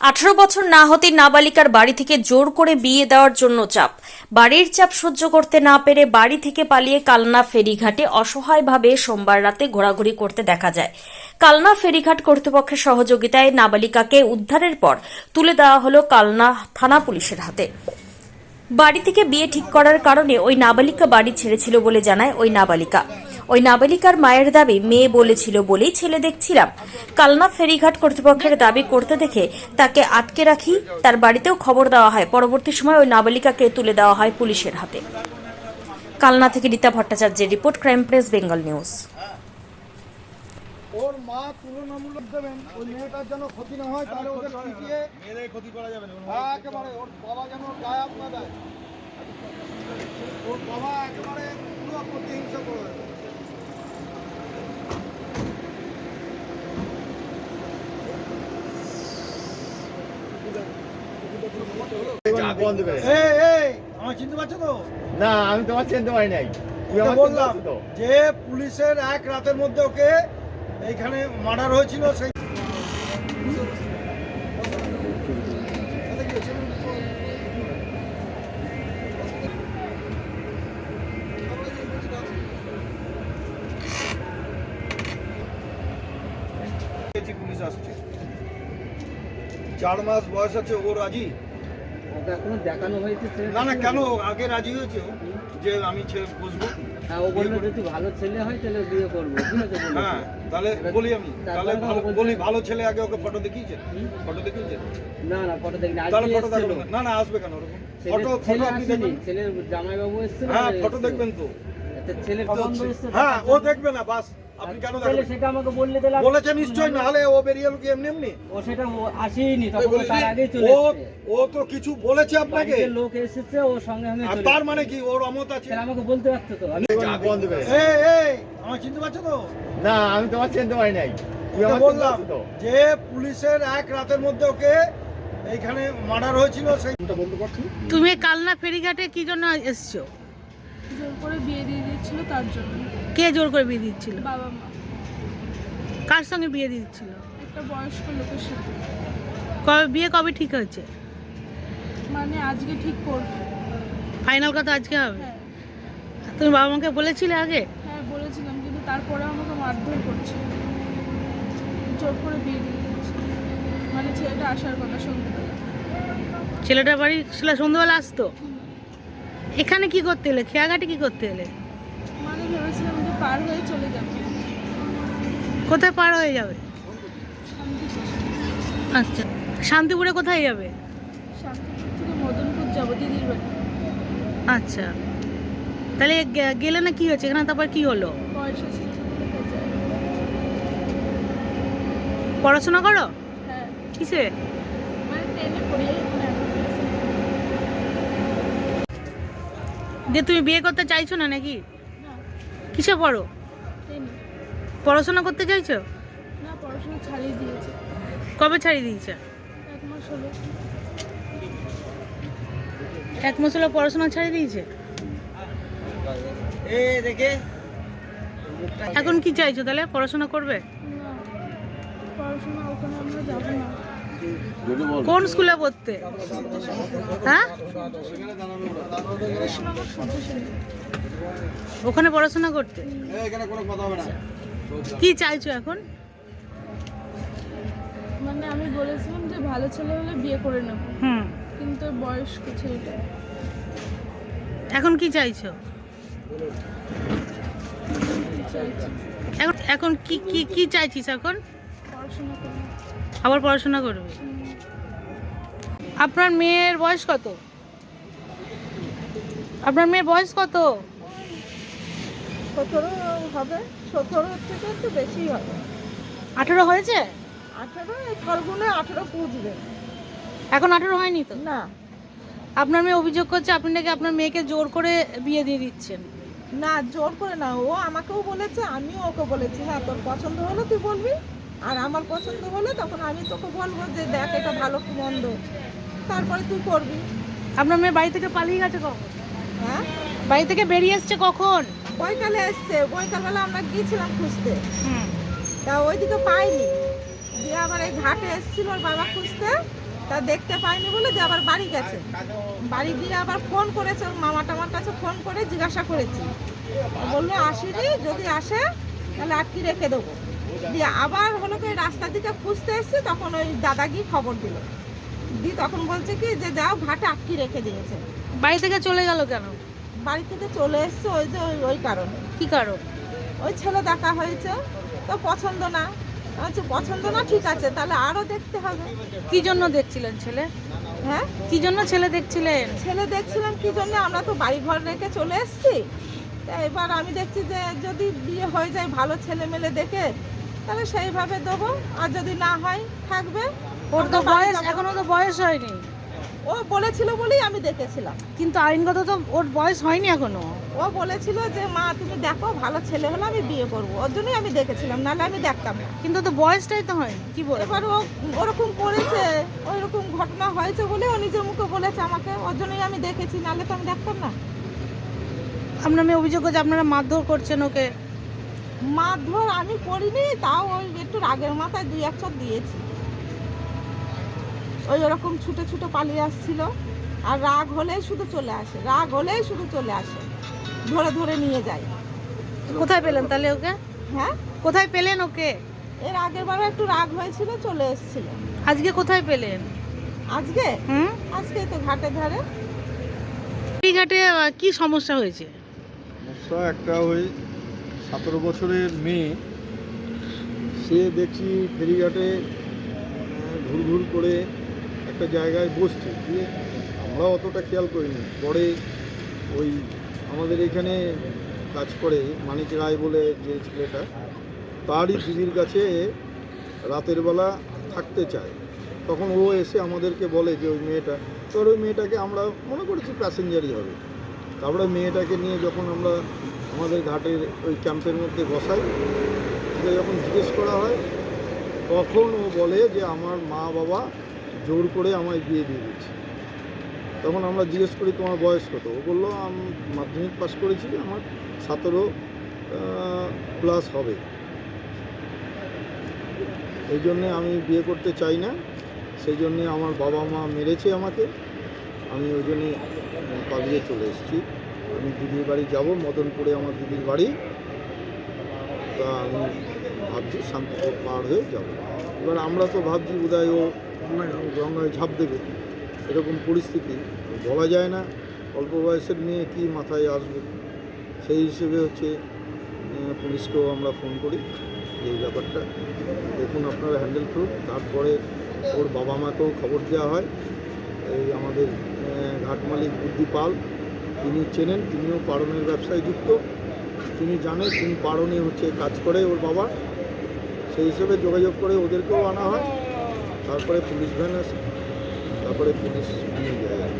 18 বছর না হতে নাবালিকার বাড়ি থেকে জোর করে বিয়ে দেওয়ার জন্য চাপ। বাড়ির চাপ সহ্য করতে না পেরে বাড়ি থেকে পালিয়ে কালনা ফেরিঘাটে অসহায়ভাবে সোমবার রাতে ঘোরাঘুরি করতে দেখা যায়। কালনা ফেরিঘাট কর্তৃপক্ষের সহযোগিতায় নাবালিকাকে উদ্ধারের পর তুলে দেওয়া হলো কালনা থানা পুলিশের হাতে। বাড়ি থেকে বিয়ে ঠিক করার কারণে ওই নাবালিকা বাড়ি ছেড়েছিল বলে জানায় ওই নাবালিকা। ওই নাবালিকার মায়ের দাবি, মেয়ে বলেছিল বলেই ছেলে দেখছিলাম। কালনা ফেরিঘাট কর্তৃপক্ষের দাবি করতে দেখে তাকে আটকে রাখি, তার বাড়িতেও খবর দেওয়া হয়। পরবর্তী সময় ওই নাবালিকাকে তুলে দেওয়া হয় পুলিশের হাতে। কালনা থেকে রীতা ভট্টাচার্যের report, crime press Bengal news. ওর মা তুলনামূলক দেবেন ওই মেয়েটার যেন ক্ষতি না হয়, তাহলে ওদের পিটিয়ে মেয়েদের ক্ষতি করা যাবে না। একেবারে ওর বাবা যেন গায়ে না দেয়, ওর বাবা একেবারে পুরো প্রতিহিংসা করে দেবে। আমার চিনতে পারছো তো? না, আমি তোমার চিনতে পারি নাই। বললাম যে পুলিশের এক রাতের মধ্যে ওকে এইখানে মার্ডার হয়েছিল। সেই পুলিশ আসছে, 4 মাস বয়স আছে, ও রাজি? এখনো দেখানো হয়েছে না না, কেন আগে রাজি হয়েছে ও যে আমি বসবো? হ্যাঁ, ও বললো যদি ভালো ছেলে হয় তাহলে বিয়ে করবো, ঠিক আছে? হ্যাঁ, তাহলে বলি আমি, তাহলে বলি ভালো ছেলে আগে ওকে ফটো দেখিয়েছে? ফটো দেখিয়েছে? না না, ফটো দেখিনি। তাহলে ফটো দেখবেন না? না, আসবে কেন ওরকম ফটো? ফটো আপনি দেখবেন, ছেলের জামাইবাবু এসেছিল। হ্যাঁ ফটো দেখবেন তো। ছেলের পছন্দ এসেছে। হ্যাঁ, ও দেখবে না, বাস আপনি কেন দেখবেন? সেটা আমাকে বললে তাহলে বলেছে নিশ্চয়ই, না হলে ও বেরিয়ে এলো কি এমনি এমনি? ও সেটা আসেইনি, তখন তার আগেই চলে ও এসেছে। ও তো কিছু বলেছে আপনাকে? বাড়িতে লোক এসেছে, ও সঙ্গে সঙ্গে আর চলে তার এসেছে। মানে কি ওর অমত আছে? তাহলে আমাকে বলতে পারতো তো। এই আমার চিনতে পারছো তো? না, আমি তোমার চিনতে পারি নাই। বললাম যে পুলিশের এক রাতের মধ্যে ওকে এইখানে মার্ডার হয়েছিল। সেইটা বলতে পারছি। তুমি কালনা ফেরিঘাটে কি জন্য এসছো? জোর করে বিয়ে দিয়ে দিচ্ছিল, তার জন্য। কে জোর করে বিয়ে দিচ্ছিল? বাবা মা। কার সঙ্গে বিয়ে দিচ্ছিল? একটা বয়স্ক লোকের সাথে। কবে ঠিক হয়েছে? মানে আজকে ঠিক করবে। ফাইনাল কথা আজকে হবে? হ্যাঁ তুমি বাবা মাকে বলেছিলে আগে? হ্যাঁ বলেছিলাম, কিন্তু তারপরে আমাকে মারধর করছে, জোর করে বিয়ে দিয়ে দিচ্ছে। মানে ছেলেটা আসার কথা সন্ধ্যেবেলা। ছেলেটার বাড়ি সন্ধ্যাবেলা আসতো? এখানে কি করতে এলে? খেয়াঘাটে কি করতে এলে? মানে ভেবেছিলাম যে পার হয়ে চলে যাবে। কোথায় পার হয়ে যাবে? শান্তিপুর। আচ্ছা, শান্তিপুরে কোথায় যাবে? শান্তিপুর থেকে মদনপুর যাবো, দিদির বাড়ি। আচ্ছা, তাহলে গেলে না কি হয়েছে এখানে? তারপর কি হলো? পয়সা ছিল না বলে যাই। পড়াশোনা করো? হ্যাঁ, কিসে? মানে 10-এ পড়ি। যে তুমি বিয়ে করতে চাইছো না নাকি? না, কিসে পড়ো? 10-এ। পড়াশোনা করতে চাইছো? না, পড়াশোনা ছাড়িয়ে দিয়েছে। কবে ছাড়িয়ে দিয়েছে? 1 মাস হলো। 1 মাস হলো পড়াশোনা ছাড়িয়ে দিয়েছে। এখন কি চাইছো তাহলে? পড়াশোনা করবে? না, পড়াশোনা ওখানে আমরা যাবো না। কোন স্কুলে পড়তে? হ্যাঁ, কৃষ্ণনগর সূর্যসেন। ওখানে পড়াশোনা করতে? কি চাইছো এখন? মানে আমি বলেছিলাম যে ভালো ছেলে হলে বিয়ে করে নেব, হুম, কিন্তু বয়স্ক ছেলেটা। এখন কি চাইছো? চাইছি এখন কি কি কি চাইছিস এখন? পড়াশোনা করবো। আবার পড়াশোনা করবে? আপনার মেয়ের বয়স কত? আপনার মেয়ের বয়স কত? 17 হবে, 17 থেকে একটু বেশি হবে। 18 হয়েছে? 18 এই ফাল্গুনে 18 পুজবে। এখন 18 হয়নি তো? না আপনার মেয়ে অভিযোগ করছে আপনি নাকি আপনার মেয়েকে জোর করে বিয়ে দিয়ে দিচ্ছেন। না, জোর করে না, ও আমাকেও বলেছে, আমিও ওকে বলেছি হ্যাঁ তোর পছন্দ হলে তুই বলবি, আর আমার পছন্দ হলে তখন আমি তোকে বলবো যে দেখ এটা ভালো কি মন্দ, তারপরে তুই করবি। আপনার মেয়ে বাড়ি থেকে পালিয়ে গেছে কখন? হ্যাঁ, বাড়ি থেকে বেরিয়ে এসছে কখন? বৈকালে এসছে, বৈকালবেলা আমরা গিয়েছিলাম খুঁজতে, হুম, তা ওইদিকে পাইনি, দিয়ে আবার এই ঘাটে এসেছিল ওর বাবা খুঁজতে, তা দেখতে পাইনি বলে যে আবার বাড়ি গেছে। বাড়ি গিয়ে আবার ফোন করেছে, ওর মামা টামার কাছে ফোন করে জিজ্ঞাসা করেছি, ও বললো আসেনি, যদি আসে তাহলে আটকে রেখে দেবো। দিয়ে আবার হলো কি রাস্তার দিকে খুঁজতে এসছি, তখন ওই দাদা গিয়ে খবর দিল, দিয়ে তখন বলছে কি যে যাও ঘাটে আটকে রেখে দিয়েছে। বাড়ি থেকে চলে গেল কেন? বাড়ি থেকে চলে এসছে ওই যে ওই কারণে। কি কারণ? ওই ছেলে দেখা হয়েছে তো পছন্দ না। আচ্ছা পছন্দ না, ঠিক আছে, তাহলে আরও দেখতে হবে। কি জন্য দেখছিলেন ছেলে? হ্যাঁ, কি জন্য ছেলে দেখছিলেন? ছেলে দেখছিলাম কি জন্য, আমরা তো বাড়ি ঘর রেখে চলে এসেছি। তা এবার আমি দেখছি যে যদি বিয়ে হয়ে যায় ভালো ছেলে মেলে দেখে, তাহলে সেইভাবে দেবো, আর যদি না হয় থাকবে। ওর তো আমরা বাড়ি বয়স, যাবো। এখনো তো বয়স হয়নি। ও বলেছিল বলেই আমি দেখেছিলাম। কিন্তু আইনগত তো ওর বয়স হয়নি এখনো। ও বলেছিল যে মা তুমি দেখো ভালো ছেলে হলে আমি বিয়ে করবো, ওর জন্যই আমি দেখেছিলাম, নাহলে আমি দেখতাম না। কিন্তু তো বয়সটাই তো হয়নি, কি বলে? এবার ও ওরকম করেছে, ওইরকম ঘটনা হয়েছে বলে ও নিজের মুখে বলেছে আমাকে, ওর জন্যই আমি দেখেছি, নাহলে তো আমি দেখতাম না। আপনার মেয়ে অভিযোগ করছে আপনারা মারধর করছেন ওকে। মারধর আমি করিনি, তাও ওই একটু রাগের মাথায় 2-1 চড় দিয়েছি। ওই ওরকম ছুটে ছুটে পালিয়ে আসছিল, আর রাগ হলেই শুধু চলে আসে, রাগ হলেই শুধু চলে আসে, ধরে ধরে নিয়ে যায়। কোথায় পেলেন তাহলে ওকে? হ্যাঁ, কোথায় পেলেন ওকে? এর আগের বারে একটু রাগ হয়েছিল, চলে এসেছিল। আজকে কোথায় পেলেন? আজকে হুম, আজকে তো ঘাটে ধারে। ফেরিঘাটে কি সমস্যা হয়েছে? সমস্যা একটা, ওই 17 বছরের মেয়ে, সে দেখছি ফেরিঘাটে ঘুর ঘুর করে একটা জায়গায় বসছে, দিয়ে আমরা অতটা খেয়াল করিনি। পরে ওই আমাদের এখানে কাজ করে মানিক রায় বলে যে ছেলেটা, তারই দিদির কাছে রাতের বেলা থাকতে চায়। তখন ও এসে আমাদেরকে বলে যে ওই মেয়েটা, তোর ওই মেয়েটাকে আমরা মনে করেছি প্যাসেঞ্জারই হবে। তারপরে মেয়েটাকে নিয়ে যখন আমরা আমাদের ঘাটের ওই ক্যাম্পের মধ্যে বসাই, এটা যখন জিজ্ঞেস করা হয়, তখন ও বলে যে আমার মা বাবা জোর করে আমায় বিয়ে দিয়ে দিচ্ছে। তখন আমরা জিজ্ঞেস করি তোমার বয়স কত? ও বললো আমি মাধ্যমিক পাস করেছি, আমার 17 প্লাস হবে। এই জন্যে আমি বিয়ে করতে চাই না, সেই জন্যে আমার বাবা মা মেরেছে আমাকে, আমি ওই জন্যে পালিয়ে চলে এসেছি। আমি দিদির বাড়ি যাব, মদনপুরে আমার দিদির বাড়ি, তা আমি ভাবছি শান্তিপুর পার হয়ে যাব। এবার আমরা তো ভাবছি বোধহয় ও গঙ্গায় ঝাঁপ দেবে, এরকম পরিস্থিতি বলা যায় না। অল্প বয়সের মেয়ে কি মাথায় আসবে, সেই হিসেবে হচ্ছে পুলিশকেও আমরা ফোন করি এই ব্যাপারটা দেখুন আপনারা হ্যান্ডেল করুন। তারপরে ওর বাবা মাকেও খবর দেওয়া হয়। এই আমাদের ঘাট মালিক বুদ্ধি পাল, তিনি চেনেন, তিনিও পাড়নের ব্যবসায় যুক্ত, তিনি জানেন কোন পাড়নে হচ্ছে কাজ করে ওর বাবা, সেই হিসেবে যোগাযোগ করে ওদেরকেও আনা হয়। তারপরে পুলিশ ভ্যান আসে, তারপরে পুলিশ নিয়ে যায়।